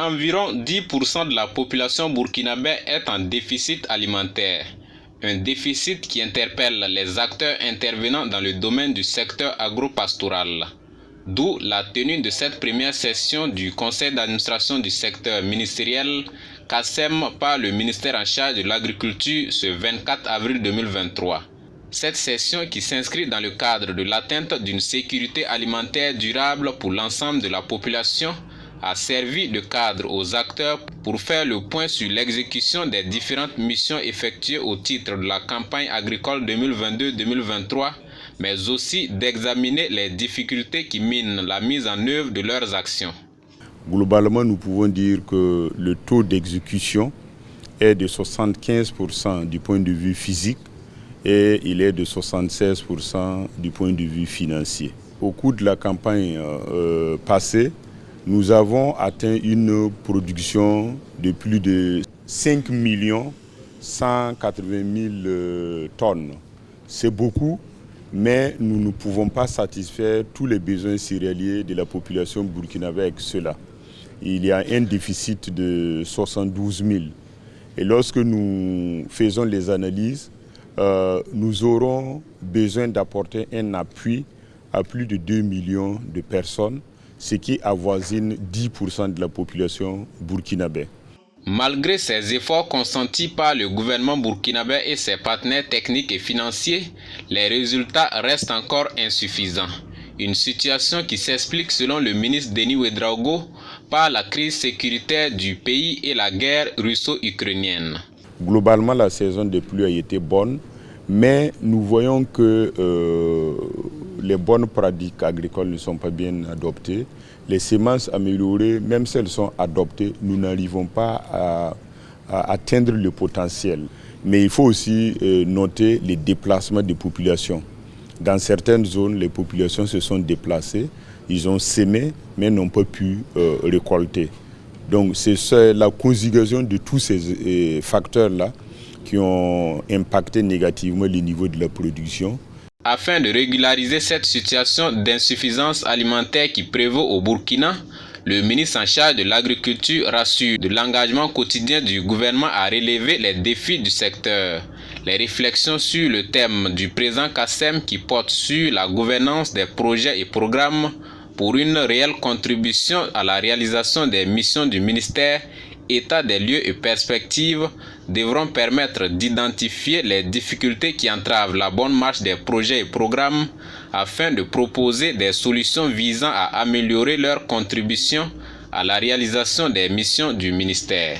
Environ 10% de la population burkinabé est en déficit alimentaire. Un déficit qui interpelle les acteurs intervenant dans le domaine du secteur agro-pastoral. D'où la tenue de cette première session du conseil d'administration du secteur ministériel CASSEM par le ministère en charge de l'agriculture ce 24 avril 2023. Cette session qui s'inscrit dans le cadre de l'atteinte d'une sécurité alimentaire durable pour l'ensemble de la population a servi de cadre aux acteurs pour faire le point sur l'exécution des différentes missions effectuées au titre de la campagne agricole 2022-2023, mais aussi d'examiner les difficultés qui minent la mise en œuvre de leurs actions. Globalement, nous pouvons dire que le taux d'exécution est de 75% du point de vue physique et il est de 76% du point de vue financier. Au cours de la campagne passée, nous avons atteint une production de plus de 5 180 000 tonnes. C'est beaucoup, mais nous ne pouvons pas satisfaire tous les besoins céréaliers de la population burkinabé avec cela. Il y a un déficit de 72 000. Et lorsque nous faisons les analyses, nous aurons besoin d'apporter un appui à plus de 2 millions de personnes, ce qui avoisine 10% de la population burkinabé. Malgré ces efforts consentis par le gouvernement burkinabé et ses partenaires techniques et financiers, les résultats restent encore insuffisants. Une situation qui s'explique selon le ministre Denis Ouédraogo par la crise sécuritaire du pays et la guerre russo-ukrainienne. Globalement, la saison des pluies a été bonne, mais nous voyons que les bonnes pratiques agricoles ne sont pas bien adoptées. Les semences améliorées, même si elles sont adoptées, nous n'arrivons pas à atteindre le potentiel. Mais il faut aussi noter les déplacements des populations. Dans certaines zones, les populations se sont déplacées, ils ont sémé, mais n'ont pas pu récolter. Donc c'est la conjugaison de tous ces facteurs-là qui ont impacté négativement le niveau de la production. Afin de régulariser cette situation d'insuffisance alimentaire qui prévaut au Burkina, le ministre en charge de l'agriculture rassure de l'engagement quotidien du gouvernement à relever les défis du secteur. Les réflexions sur le thème du présent CASSEM qui porte sur la gouvernance des projets et programmes pour une réelle contribution à la réalisation des missions du ministère, état des lieux et perspectives devront permettre d'identifier les difficultés qui entravent la bonne marche des projets et programmes afin de proposer des solutions visant à améliorer leur contribution à la réalisation des missions du ministère.